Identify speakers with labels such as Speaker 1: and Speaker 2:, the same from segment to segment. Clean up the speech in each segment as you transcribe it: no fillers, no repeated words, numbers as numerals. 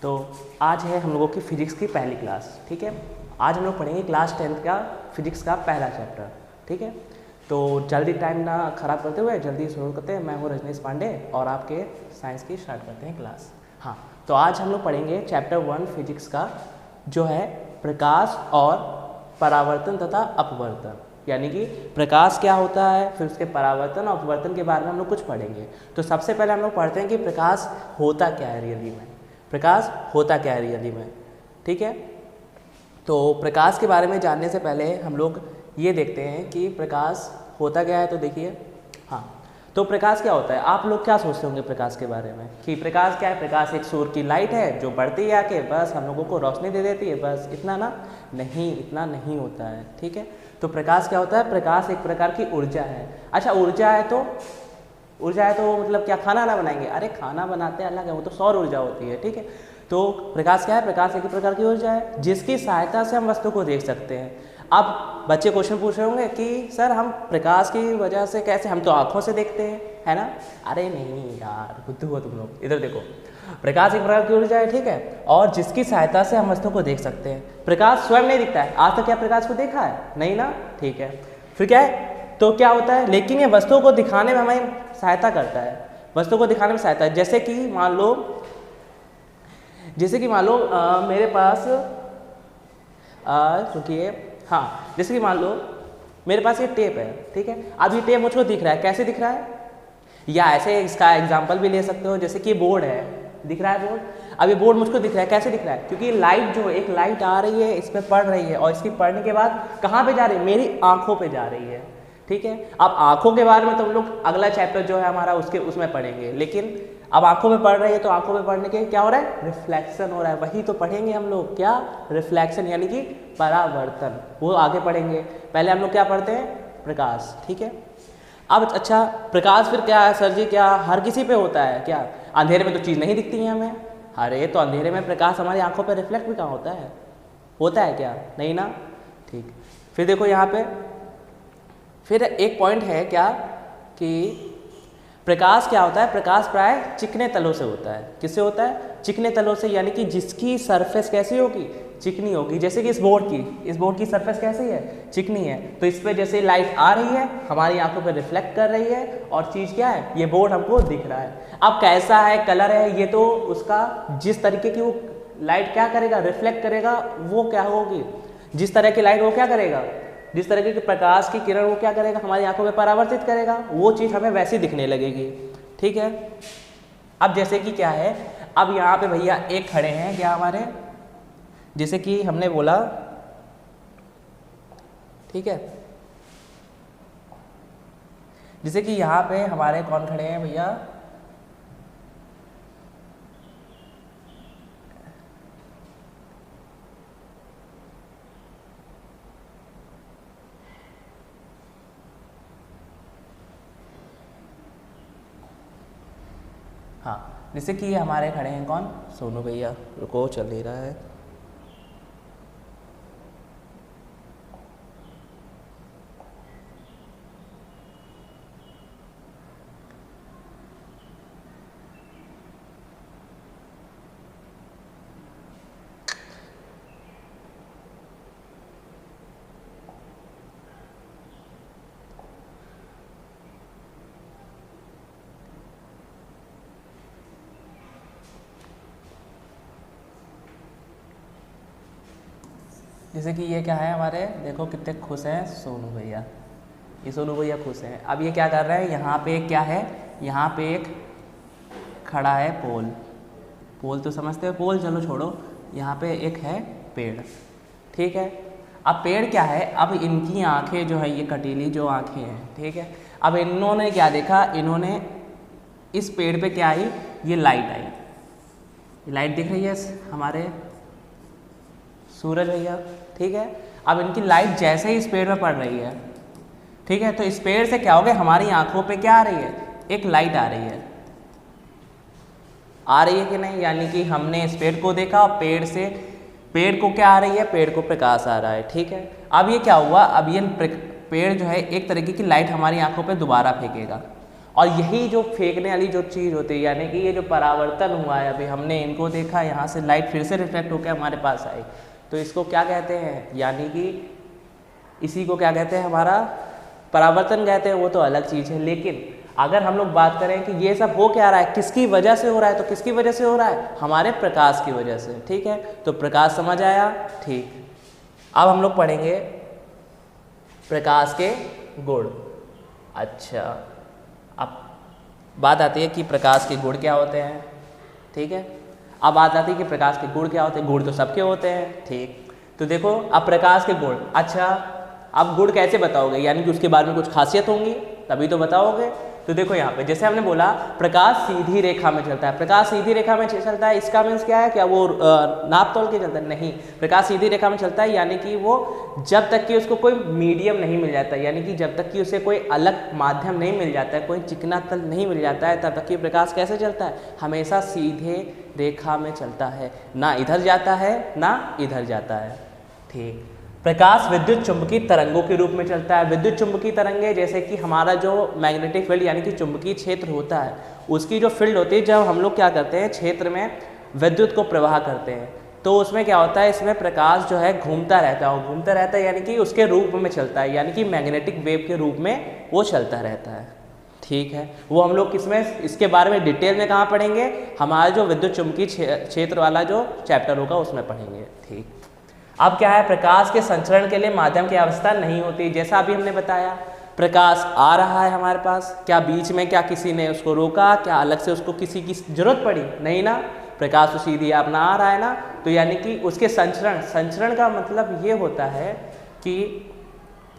Speaker 1: तो आज है हम लोगों की फिजिक्स की पहली क्लास, ठीक है। आज हम लोग पढ़ेंगे क्लास 10th का फिजिक्स का पहला चैप्टर, ठीक है। तो जल्दी टाइम ना ख़राब करते हुए जल्दी शुरू करते हैं। मैं हूँ रजनीश पांडे और आपके साइंस की स्टार्ट करते हैं क्लास। हाँ, तो आज हम लोग पढ़ेंगे चैप्टर 1 फिजिक्स का, जो है प्रकाश और परावर्तन तथा अपवर्तन। यानी कि प्रकाश क्या होता है, फिर उसके परावर्तन और अपवर्तन के बारे में हम लोग कुछ पढ़ेंगे। तो सबसे पहले हम लोग पढ़ते हैं कि प्रकाश होता क्या है रियली में। प्रकाश होता क्या है रियली में, ठीक है। तो प्रकाश के बारे में जानने से पहले हम लोग ये देखते हैं कि प्रकाश होता क्या है। तो देखिए, हाँ, तो प्रकाश क्या होता है। आप लोग क्या सोचते होंगे प्रकाश के बारे में कि प्रकाश क्या है। प्रकाश एक सूर्य की लाइट है जो बढ़ती है आके बस हम लोगों को रोशनी दे देती है, बस इतना ना। नहीं, इतना नहीं होता है, ठीक है। तो प्रकाश क्या होता है। प्रकाश एक प्रकार की ऊर्जा है। अच्छा, ऊर्जा है तो मतलब क्या खाना ना बनाएंगे। अरे खाना बनाते हैं अलग है, वो तो सौर ऊर्जा होती है, ठीक है। तो प्रकाश क्या है। प्रकाश एक प्रकार की ऊर्जा है जिसकी सहायता से हम वस्तु को देख सकते हैं। अब बच्चे क्वेश्चन पूछ रहे होंगे कि सर हम प्रकाश की वजह से कैसे, हम तो आँखों से देखते हैं, है ना। अरे नहीं यार, बुद्धू हो तुम लोग। इधर देखो, प्रकाश एक प्रकार की ऊर्जा है, ठीक है, और जिसकी सहायता से हम वस्तु को देख सकते हैं। प्रकाश स्वयं नहीं दिखता है। आज तक क्या प्रकाश को देखा है, नहीं ना, ठीक है। फिर क्या है, तो क्या होता है, लेकिन ये वस्तुओं को दिखाने में हमें सहायता करता है। वस्तुओं को दिखाने में सहायता है। जैसे कि मान लो मेरे पास रुकिए, हाँ, जैसे कि मान लो मेरे पास ये टेप है, ठीक है। अब ये टेप मुझको दिख रहा है, कैसे दिख रहा है, या ऐसे इसका एग्जाम्पल भी ले सकते हो। जैसे कि बोर्ड है, दिख रहा है बोर्ड। अब ये बोर्ड मुझको दिख रहा है, कैसे दिख रहा है, क्योंकि लाइट जो एक लाइट आ रही है, इस पर पड़ रही है, और इसकी पढ़ने के बाद कहाँ पे जा रही है, मेरी आंखों पे जा रही है, ठीक है। अब आंखों के बारे में तो हम लोग अगला चैप्टर जो है हमारा उसमें पढ़ेंगे, लेकिन अब आंखों में पढ़ रही है तो आंखों में पढ़ने के क्या हो रहा है, रिफ्लेक्शन हो रहा है। वही तो पढ़ेंगे हम लोग, क्या, रिफ्लेक्शन यानी कि परावर्तन, वो आगे पढ़ेंगे। पहले हम लोग क्या पढ़ते हैं, प्रकाश, ठीक है। अब अच्छा, प्रकाश फिर क्या है सर जी, क्या हर किसी पे होता है क्या। अंधेरे में तो चीज़ नहीं दिखती है हमें। अरे तो अंधेरे में प्रकाश हमारी आंखों पे रिफ्लेक्ट भी कहाँ होता है क्या, नहीं ना, ठीक। फिर देखो यहाँ पे फिर एक पॉइंट है क्या कि प्रकाश क्या होता है। प्रकाश प्राय चिकने तलों से होता है। किससे होता है, चिकने तलों से, यानी कि जिसकी सरफेस कैसी होगी, चिकनी होगी। जैसे कि इस बोर्ड की सरफेस कैसी है, चिकनी है। तो इस पे जैसे लाइट आ रही है हमारी आंखों पे रिफ्लेक्ट कर रही है, और चीज़ क्या है, ये बोर्ड हमको दिख रहा है। अब कैसा है, कलर है, ये तो उसका जिस तरीके की वो लाइट क्या करेगा, रिफ्लेक्ट करेगा, वो क्या होगी, जिस तरह की लाइट वो क्या करेगा, जिस तरीके के प्रकाश की किरण वो क्या करेगा, हमारी आंखों में परावर्तित करेगा, वो चीज़ हमें वैसी दिखने लगेगी, ठीक है। अब जैसे कि क्या है, अब यहाँ पे भैया एक खड़े हैं क्या हमारे, जैसे कि हमने बोला, ठीक है, जैसे कि यहाँ पे हमारे कौन खड़े हैं भैया, हाँ, जैसे कि हमारे खड़े हैं कौन, सोनू भैया। रुको, चल नहीं रहा है। जैसे कि ये क्या है हमारे, देखो कितने खुश हैं सोनू भैया, ये सोनू भैया खुश हैं। अब ये क्या कर रहे हैं, यहाँ पे क्या है, यहाँ पे एक खड़ा है पोल तो समझते हो, पोल चलो छोड़ो, यहाँ पे एक है पेड़, ठीक है। अब पेड़ क्या है, अब इनकी आंखें जो है, ये कटीली जो आंखें हैं, ठीक है। अब इन्होंने क्या देखा, इन्होंने इस पेड़ पे क्या आई, ये लाइट आई, लाइट दिख रही है हमारे सूरज भैया, ठीक है। अब इनकी लाइट जैसे ही इस पेड़ में पड़ रही है, ठीक है, तो इस पेड़ से क्या हो गया, हमारी आंखों पे क्या आ रही है, एक लाइट आ रही है कि नहीं, यानी कि हमने इस पेड़ को देखा और पेड़ को क्या आ रही है, पेड़ को प्रकाश आ रहा है, ठीक है। अब ये क्या हुआ, अब ये पेड़ जो है एक तरीके की लाइट हमारी आंखों पे दोबारा फेंकेगा, और यही जो फेंकने वाली जो चीज़ होती है, यानी कि ये जो परावर्तन हुआ है, अभी हमने इनको देखा, यहाँ से लाइट फिर से रिफ्लेक्ट होकर हमारे पास आई, तो इसको क्या कहते हैं, यानी कि इसी को क्या कहते हैं, हमारा परावर्तन कहते हैं, वो तो अलग चीज़ है। लेकिन अगर हम लोग बात करें कि ये सब हो क्या रहा है, किसकी वजह से हो रहा है, तो किसकी वजह से हो रहा है, हमारे प्रकाश की वजह से। ठीक है, तो प्रकाश समझ आया। ठीक, अब हम लोग पढ़ेंगे प्रकाश के गुण। अच्छा, अब बात आती है कि प्रकाश के गुण क्या होते हैं। ठीक है, अब बात आती है कि प्रकाश के गुण क्या होते हैं। गुण तो सबके होते हैं। ठीक, तो देखो अब प्रकाश के गुण, अच्छा आप गुण कैसे बताओगे, यानी कि उसके बारे में कुछ खासियत होंगी तभी तो बताओगे। तो देखो यहाँ पे जैसे हमने बोला प्रकाश सीधी रेखा में चलता है, प्रकाश सीधी रेखा में चलता है, इसका मीन्स क्या है, क्या वो नाप तोल के चलता है, नहीं, प्रकाश सीधी रेखा में चलता है, यानी कि वो जब तक कि उसको कोई मीडियम नहीं मिल जाता, यानी कि जब तक कि उसे कोई अलग माध्यम नहीं मिल जाता है, कोई चिकना तल नहीं मिल जाता है, तब तक कि प्रकाश कैसे चलता है, हमेशा सीधे रेखा में चलता है, ना इधर जाता है ना इधर जाता है। ठीक, प्रकाश विद्युत चुंबकीय तरंगों के रूप में चलता है। विद्युत चुंबकीय तरंगे जैसे कि हमारा जो मैग्नेटिक फील्ड यानी कि चुंबकीय क्षेत्र होता है, उसकी जो फील्ड होती है, जब हम लोग क्या करते हैं, क्षेत्र में विद्युत को प्रवाह करते हैं, तो उसमें क्या होता है, इसमें प्रकाश जो है घूमता रहता है, घूमता रहता है, यानी कि उसके रूप में चलता है, यानी कि मैग्नेटिक वेव के रूप में वो चलता रहता है। ठीक है, वो हम लोग किसमें, इसके बारे में डिटेल में कहाँ पढ़ेंगे, हमारा जो विद्युत चुंबकीय क्षेत्र वाला जो चैप्टर होगा उसमें पढ़ेंगे। ठीक, अब क्या है, प्रकाश के संचरण के लिए माध्यम की आवश्यकता नहीं होती। जैसा अभी हमने बताया, प्रकाश आ रहा है हमारे पास, क्या बीच में क्या किसी ने उसको रोका, क्या अलग से उसको किसी की जरूरत पड़ी, नहीं ना, प्रकाश तो सीधी अपना आ रहा है ना, तो यानी कि उसके संचरण, संचरण का मतलब ये होता है कि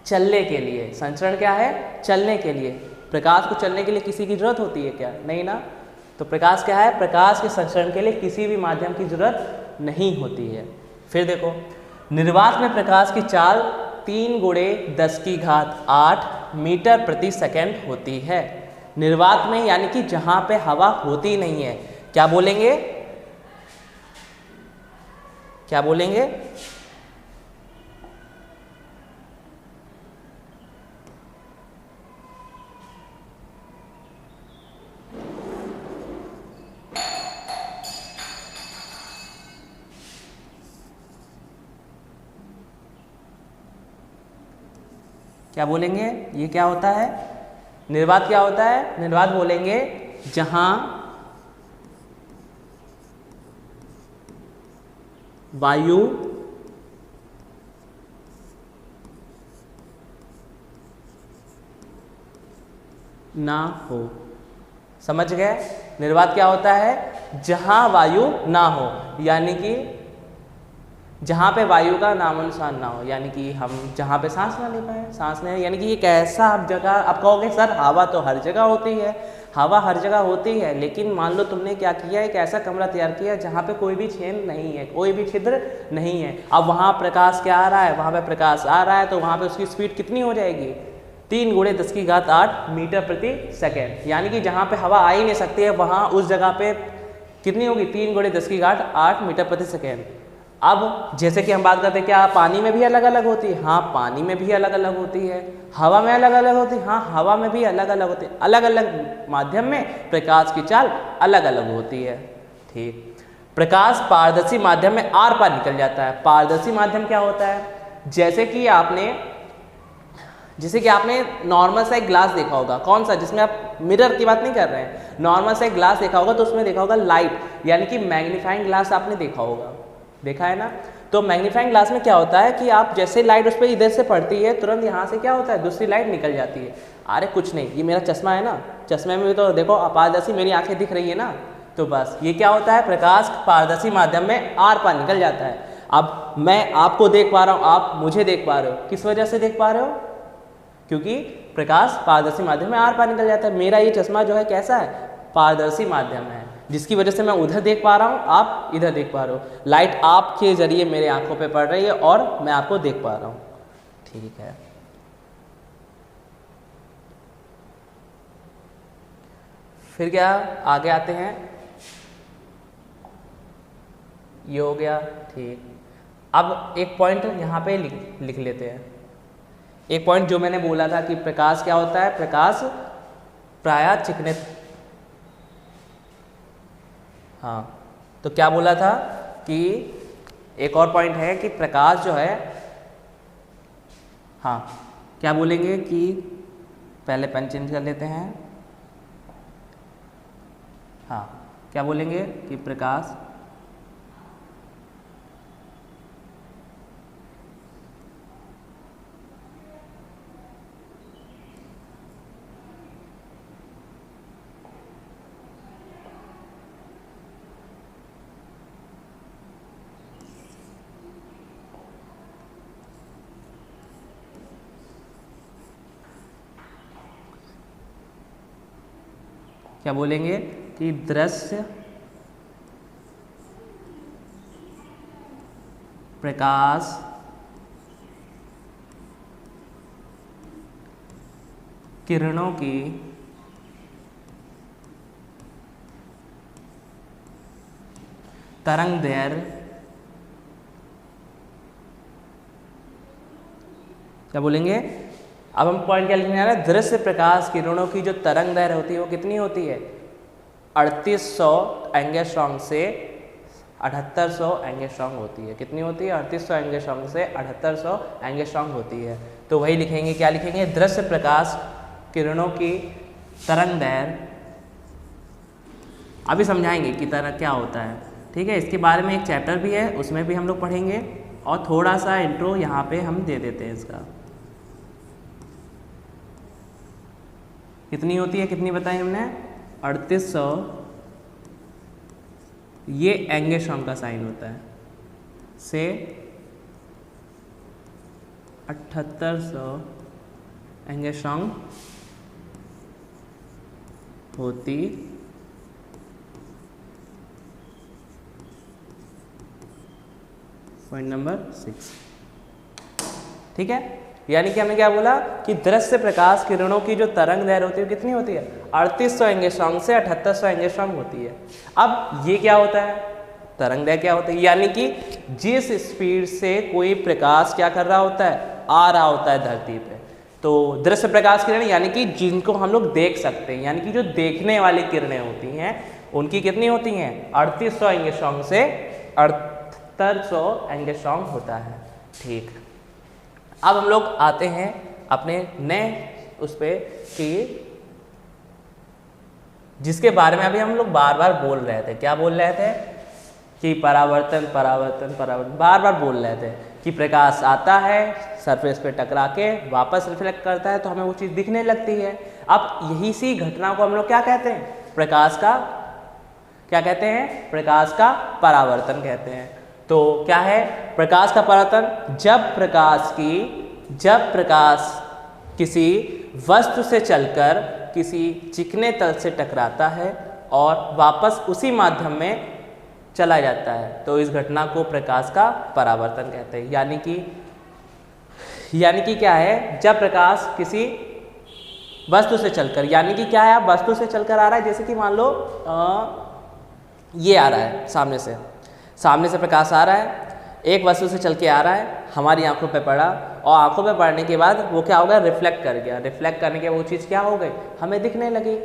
Speaker 1: चलने के लिए, संचरण क्या है, चलने के लिए, प्रकाश को चलने के लिए किसी की जरूरत होती है क्या, नहीं ना, तो प्रकाश क्या है, प्रकाश के संचरण के लिए किसी भी माध्यम की जरूरत नहीं होती है। फिर देखो, निर्वात में प्रकाश की चाल 3 × 10⁸ मीटर प्रति सेकंड होती है। निर्वात में यानी कि जहां पे हवा होती नहीं है, क्या बोलेंगे, क्या बोलेंगे, क्या बोलेंगे, ये क्या होता है, निर्वात क्या होता है, निर्वात बोलेंगे जहां वायु ना हो। समझ गए, निर्वात क्या होता है, जहां वायु ना हो, यानी कि जहाँ पे वायु का नामोनिशान ना हो, यानी कि हम जहाँ पे सांस ना ले पाए, सांस नहीं, यानी कि एक ऐसा आप जगह, आप कहोगे सर हवा तो हर जगह होती है, हवा हर जगह होती है, लेकिन मान लो तुमने क्या किया, एक ऐसा कमरा तैयार किया जहाँ पे कोई भी छेद नहीं है, कोई भी छिद्र नहीं है, अब वहाँ प्रकाश क्या आ रहा है, वहाँ पे प्रकाश आ रहा है, तो वहाँ पे उसकी स्पीड कितनी हो जाएगी, 3 × 10⁸ मीटर प्रति सेकेंड, यानी कि जहाँ पे हवा आ ही नहीं सकती है, वहाँ उस जगह पे कितनी होगी, 3 × 10⁸ मीटर प्रति सेकेंड। अब जैसे कि हम बात करते हैं, क्या पानी में भी अलग अलग होती है, हाँ पानी में भी अलग अलग होती है, हवा में अलग अलग होती है, हाँ हवा में भी अलग अलग होती है, अलग अलग माध्यम में प्रकाश की चाल अलग अलग होती है। ठीक, प्रकाश पारदर्शी माध्यम में आर पार निकल जाता है। पारदर्शी माध्यम क्या होता है, जैसे कि आपने नॉर्मल सा एक ग्लास देखा होगा, कौन सा, जिसमें आप मिरर की बात नहीं कर रहे हैं, नॉर्मल सा एक ग्लास देखा होगा, तो उसमें देखा होगा लाइट, यानी कि मैग्नीफाइंग ग्लास आपने देखा होगा, देखा है ना, तो मैग्नीफाइंग ग्लास में क्या होता है कि आप जैसे लाइट उस पर इधर से पड़ती है, तुरंत यहाँ से क्या होता है, दूसरी लाइट निकल जाती है। अरे कुछ नहीं, ये मेरा चश्मा है ना, चश्मे में भी तो देखो अपारदर्शी मेरी आंखें दिख रही है ना, तो बस ये क्या होता है, प्रकाश पारदर्शी माध्यम में आर पार निकल जाता है। अब मैं आपको देख पा रहा हूँ, आप मुझे देख पा रहे हो, किस वजह से देख पा रहे हो, क्योंकि प्रकाश पारदर्शी माध्यम में आर पार निकल जाता है। मेरा ये चश्मा जो है कैसा है, पारदर्शी माध्यम है, जिसकी वजह से मैं उधर देख पा रहा हूँ, आप इधर देख पा रहे हो, लाइट आपके जरिए मेरे आंखों पे पड़ रही है और मैं आपको देख पा रहा हूँ। ठीक है, फिर क्या आगे आते हैं, ये हो गया। ठीक, अब एक पॉइंट यहाँ पे लिख लेते हैं, एक पॉइंट जो मैंने बोला था कि प्रकाश क्या होता है, प्रकाश प्रायः चिकने, हाँ तो क्या बोला था कि एक और पॉइंट है कि प्रकाश जो है, हाँ क्या बोलेंगे कि पहले पेन चेंज कर लेते हैं, हाँ क्या बोलेंगे कि प्रकाश क्या बोलेंगे कि दृश्य प्रकाश किरणों की तरंग दैर्घ्य, क्या बोलेंगे, अब हम पॉइंट क्या लिखने आ रहे हैं, दृश्य प्रकाश किरणों की जो तरंग दैर्घ्य होती है वो कितनी होती है, 3800 एंगस्ट्रॉम से 7800 एंगस्ट्रॉम होती है। कितनी होती है, 3800 एंगस्ट्रॉम से 7800 एंगस्ट्रॉम होती है। तो वही लिखेंगे, क्या लिखेंगे, दृश्य प्रकाश किरणों की तरंग दैर्घ्य, अभी समझाएंगे कि तरंग क्या होता है, ठीक है। इसके बारे में एक चैप्टर भी है, उसमें भी हम लोग पढ़ेंगे, और थोड़ा सा इंट्रो यहाँ पे हम दे देते हैं इसका। कितनी होती है, कितनी बताई हमने, 3800, ये एंगस्ट्रॉम का साइन होता है, से 7800 एंगस्ट्रॉम होती पॉइंट नंबर 6, ठीक है। यानी कि हमने क्या बोला कि दृश्य प्रकाश किरणों की जो तरंग दैर्घ्य होती है कितनी होती है, 3800 एंगस्ट्रॉम से 7800 एंगस्ट्रॉम होती है। अब ये क्या होता है, तरंग दैर्घ्य क्या होता है, यानी कि जिस स्पीड से कोई प्रकाश क्या कर रहा होता है, आ रहा होता है धरती पे, तो दृश्य प्रकाश किरण यानी कि जिनको हम लोग देख सकते हैं, यानी कि जो देखने वाली किरणें होती हैं उनकी कितनी होती हैं, 3800 एंगस्ट्रॉम से 7800 एंगस्ट्रॉम होता है, ठीक। अब हम लोग आते हैं अपने नए उस पर कि जिसके बारे में अभी हम लोग बार बार बोल रहे थे, क्या बोल रहे थे कि परावर्तन परावर्तन परावर्तन, बार बार बोल रहे थे कि प्रकाश आता है सरफेस पे टकरा के वापस रिफ्लेक्ट करता है तो हमें वो चीज़ दिखने लगती है। अब यही सी घटना को हम लोग क्या कहते हैं, प्रकाश का क्या कहते हैं, प्रकाश का परावर्तन कहते हैं। तो क्या है प्रकाश का परावर्तन, जब प्रकाश किसी वस्तु से चलकर किसी चिकने तल से टकराता है और वापस उसी माध्यम में चला जाता है, तो इस घटना को प्रकाश का परावर्तन कहते हैं। यानी कि क्या है, जब प्रकाश किसी वस्तु से चलकर, यानी कि क्या है, वस्तु से चलकर आ रहा है, जैसे कि मान लो ये आ रहा है सामने से प्रकाश आ रहा है, एक वस्तु से चल के आ रहा है, हमारी आंखों पे पड़ा और आंखों पे पड़ने के बाद वो क्या हो गया, रिफ्लेक्ट कर गया, रिफ्लेक्ट करने के वो चीज़ क्या हो गई, हमें दिखने लगी।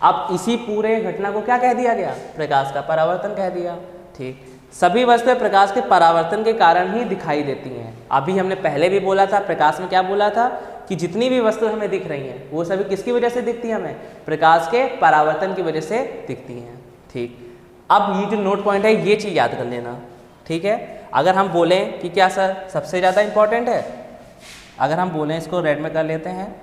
Speaker 1: अब इसी पूरे घटना को क्या कह दिया गया, प्रकाश का परावर्तन कह दिया, ठीक। सभी वस्तुएं प्रकाश के परावर्तन के कारण ही दिखाई देती हैं। अभी हमने पहले भी बोला था, प्रकाश में क्या बोला था कि जितनी भी वस्तु हमें दिख रही हैं वो सभी किसकी वजह से दिखती हैं, हमें प्रकाश के परावर्तन की वजह से दिखती हैं, ठीक। अब ये जो नोट पॉइंट है ये चीज़ याद कर लेना, ठीक है। अगर हम बोलें कि क्या सर सबसे ज़्यादा इम्पोर्टेंट है, अगर हम बोलें, इसको रेड में कर लेते हैं,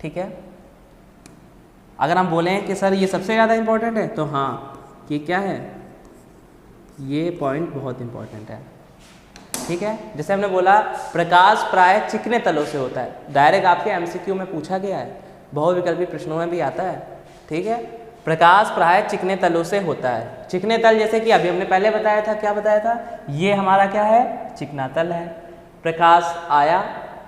Speaker 1: ठीक है। अगर हम बोलें कि सर ये सबसे ज़्यादा इम्पोर्टेंट है, तो हाँ ये क्या है, ये पॉइंट बहुत इम्पोर्टेंट है, ठीक है। जैसे हमने बोला प्रकाश प्राय चिकने तलों से होता है, डायरेक्ट आपके एमसीक्यू में पूछा गया है, बहुविकल्पी प्रश्नों में भी आता है, ठीक है। प्रकाश प्राय चिकने तलों से होता है। चिकने तल जैसे कि अभी हमने पहले बताया था, क्या बताया था, ये हमारा क्या है, चिकना तल है। प्रकाश आया,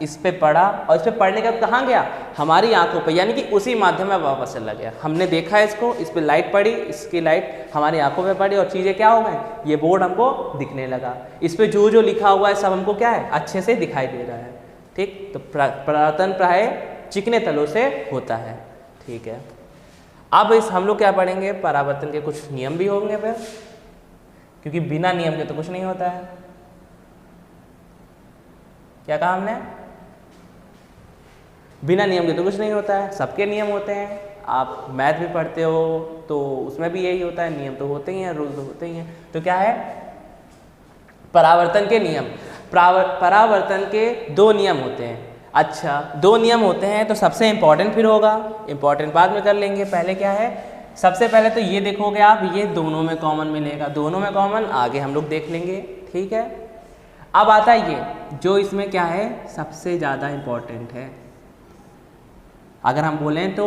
Speaker 1: इस पे पड़ा और इस पे पड़ने के बाद कहाँ गया, हमारी आंखों पे, यानी कि उसी माध्यम में वापस चला गया। हमने देखा इसको, इस पे लाइट पड़ी, इसकी लाइट हमारी आंखों पे पड़ी और चीज़ें क्या हो गई, ये बोर्ड हमको दिखने लगा। इस पे जो जो लिखा हुआ है सब हमको क्या है, अच्छे से दिखाई दे रहा है। ठीक, तो परावर्तन प्राय चिकने तलों से होता है। ठीक है, अब इस हम लोग क्या पढ़ेंगे, परावर्तन के कुछ नियम भी होंगे फिर, क्योंकि बिना नियम के तो कुछ नहीं होता है। क्या कहा हमने, बिना नियम के तो कुछ नहीं होता है, सबके नियम होते हैं। आप मैथ भी पढ़ते हो तो उसमें भी यही होता है, नियम तो होते ही हैं, रूल तो होते ही हैं। तो क्या है, परावर्तन के नियम, परावर्तन के 2 नियम होते हैं। अच्छा, 2 नियम होते हैं तो सबसे इंपॉर्टेंट फिर होगा, इंपॉर्टेंट बाद में कर लेंगे। पहले क्या है, सबसे पहले तो ये देखोगे आप, ये दोनों में कॉमन मिलेगा, दोनों में कॉमन आगे हम लोग देख लेंगे। ठीक है, अब आता है ये जो इसमें क्या है, सबसे ज़्यादा इम्पॉर्टेंट है, अगर हम बोलें तो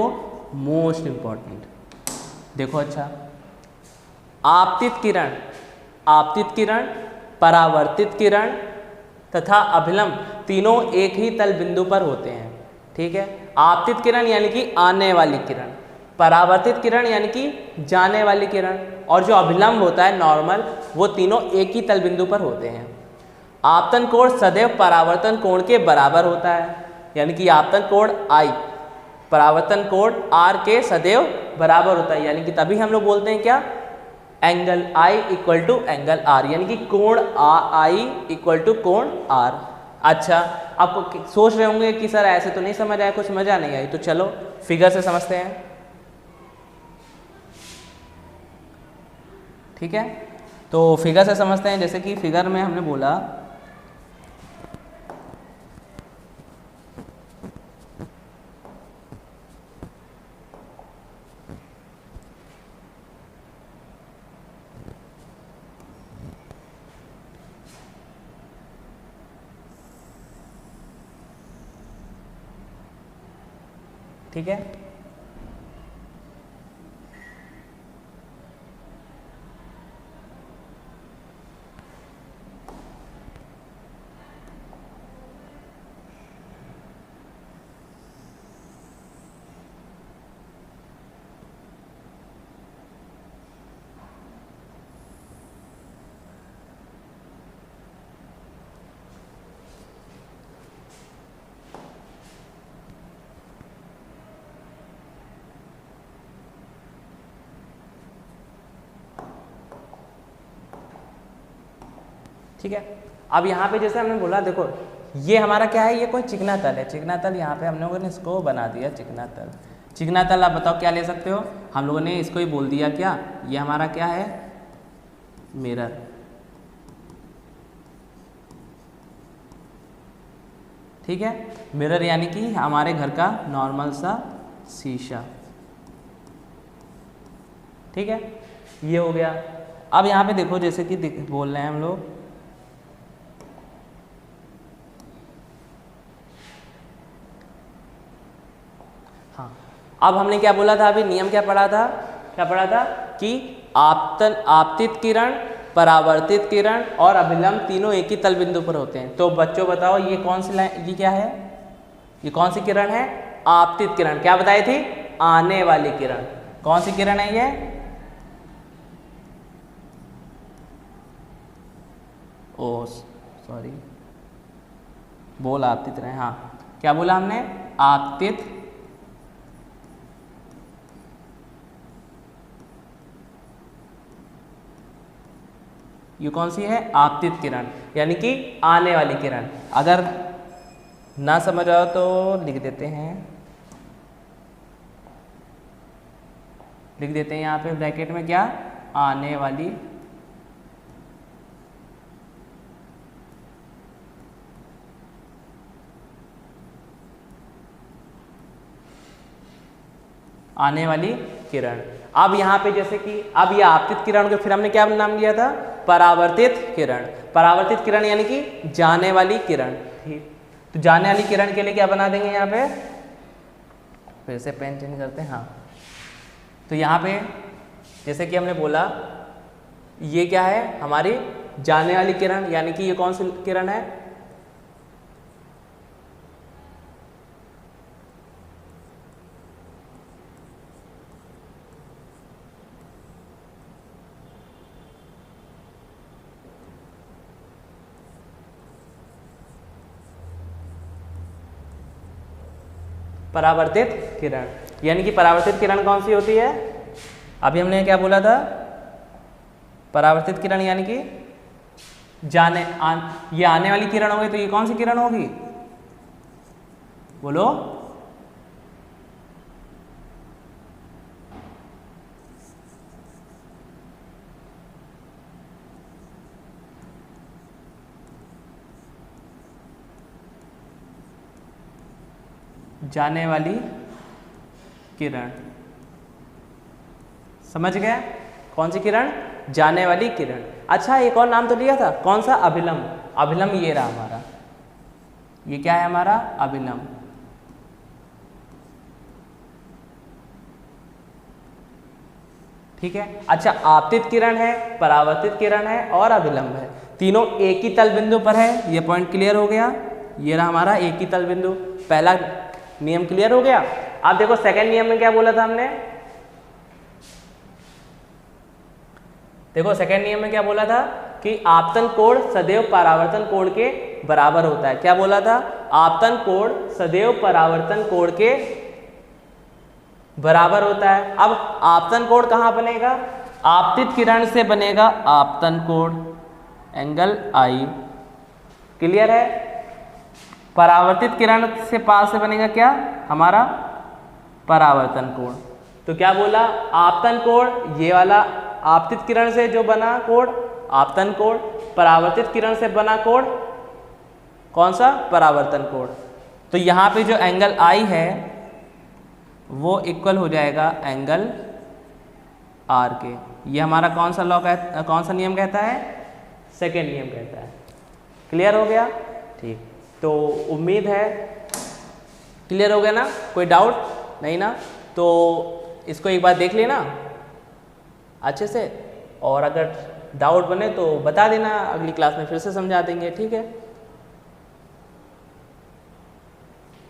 Speaker 1: मोस्ट इम्पॉर्टेंट। देखो, अच्छा, आपतित किरण, आपतित किरण, परावर्तित किरण तथा अभिलंब तीनों एक ही तल बिंदु पर होते हैं। ठीक है, आपतित किरण यानी कि आने वाली किरण, परावर्तित किरण यानी कि जाने वाली किरण, और जो अभिलंब होता है नॉर्मल, वो तीनों एक ही तल बिंदु पर होते हैं। आपतन कोण सदैव परावर्तन कोण के बराबर होता है, यानी कि आपतन कोण I परावर्तन कोण R के सदैव बराबर होता है, यानी कि तभी हम लोग बोलते हैं क्या, angle I equal to angle R, यानी कि कोण I इक्वल टू कोण R। अच्छा, आप सोच रहे होंगे कि सर ऐसे तो नहीं समझ आया, कुछ मजा नहीं आई, तो चलो फिगर से समझते हैं। ठीक है, तो फिगर से समझते हैं। जैसे कि फिगर में हमने बोला, ठीक है, ठीक है। अब यहाँ पे जैसे हमने बोला, देखो ये हमारा क्या है, ये कोई चिकना तल है, चिकना तल, यहाँ पे हम लोगों ने इसको बना दिया चिकना तल। चिकना तल आप बताओ क्या ले सकते हो, हम लोगों ने इसको ही बोल दिया क्या, ये हमारा क्या है, मिरर। ठीक है, मिरर यानी कि हमारे घर का नॉर्मल सा शीशा। ठीक है, ये हो गया। अब यहाँ पे देखो, जैसे कि बोल रहे हैं हम लोग, हाँ, अब हमने क्या बोला था, अभी नियम क्या पढ़ा था, क्या पढ़ा था कि आपतित किरण, परावर्तित किरण और अभिलंब तीनों एक ही तल बिंदु पर होते हैं। तो बच्चों बताओ, ये कौन सी लाइन, ये क्या है, ये कौन सी किरण है, आपतित किरण। क्या बताई थी, आने वाली किरण। कौन सी किरण है ये, ओ सॉरी, बोल आपतित रहे, हाँ, क्या बोला हमने, आपतित, ये कौन सी है, आपतित किरण, यानी कि आने वाली किरण। अगर ना समझ आओ तो लिख देते हैं, लिख देते हैं यहाँ पे ब्रैकेट में क्या, आने वाली, आने वाली किरण। अब यहाँ पे जैसे कि अब ये आपतित किरण को फिर हमने क्या नाम दिया था, परावर्तित किरण। परावर्तित किरण यानी कि जाने वाली किरण। ठीक, तो जाने वाली किरण के लिए क्या बना देंगे, यहाँ पे फिर से पेन चेंज करते हैं, हाँ, तो यहाँ पे जैसे कि हमने बोला, ये क्या है, हमारी जाने वाली किरण, यानी कि ये कौन सी किरण है, परावर्तित किरण। यानी कि परावर्तित किरण कौन सी होती है? अभी हमने क्या बोला था? परावर्तित किरण यानी कि ये आने वाली किरण होगी, तो ये कौन सी किरण होगी? बोलो। जाने वाली किरण। समझ गया? कौन सी किरण? जाने वाली किरण। अच्छा, एक और नाम तो लिया था, कौन सा? अभिलंब। अभिलंब ये रहा हमारा, ये क्या है हमारा? अभिलंब। ठीक है। अच्छा, आपतित किरण है, परावर्तित किरण है और अभिलंब है, तीनों एक ही तल बिंदु पर है। ये पॉइंट क्लियर हो गया? ये रहा हमारा एक ही तल बिंदु। पहला नियम क्लियर हो गया। अब देखो सेकंड नियम में क्या बोला था हमने? देखो सेकंड नियम में क्या बोला था कि आपतन कोण सदैव परावर्तन कोण के बराबर होता है। क्या बोला था? आपतन कोण सदैव परावर्तन कोण के बराबर होता है। अब आपतन कोण कहाँ बनेगा? आपतित किरण से बनेगा आपतन कोण, एंगल आई। क्लियर है? परावर्तित किरण से पास से बनेगा क्या? हमारा परावर्तन कोण। तो क्या बोला? आपतन कोण, ये वाला आपतित किरण से जो बना कोण आपतन कोण, परावर्तित किरण से बना कोण कौन सा? परावर्तन कोण। तो यहाँ पे जो एंगल आई है वो इक्वल हो जाएगा एंगल आर के। ये हमारा कौन सा लॉ कहता, कौन सा नियम कहता है? सेकेंड नियम कहता है। क्लियर हो गया? ठीक। तो उम्मीद है क्लियर हो गया ना? कोई डाउट नहीं ना? तो इसको एक बार देख लेना अच्छे से, और अगर डाउट बने तो बता देना, अगली क्लास में फिर से समझा देंगे। ठीक है?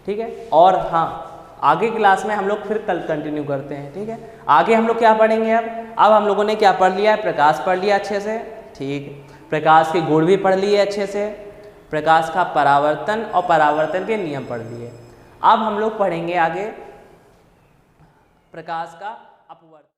Speaker 1: ठीक है। और हाँ, आगे क्लास में हम लोग फिर कल कंटिन्यू करते हैं। ठीक है? आगे हम लोग क्या पढ़ेंगे? अब हम लोगों ने क्या पढ़ लिया है? प्रकाश पढ़ लिया अच्छे से। ठीक। प्रकाश के गुण भी पढ़ लिए अच्छे से, प्रकाश का परावर्तन और परावर्तन के नियम पढ़ लिए। अब हम लोग पढ़ेंगे आगे प्रकाश का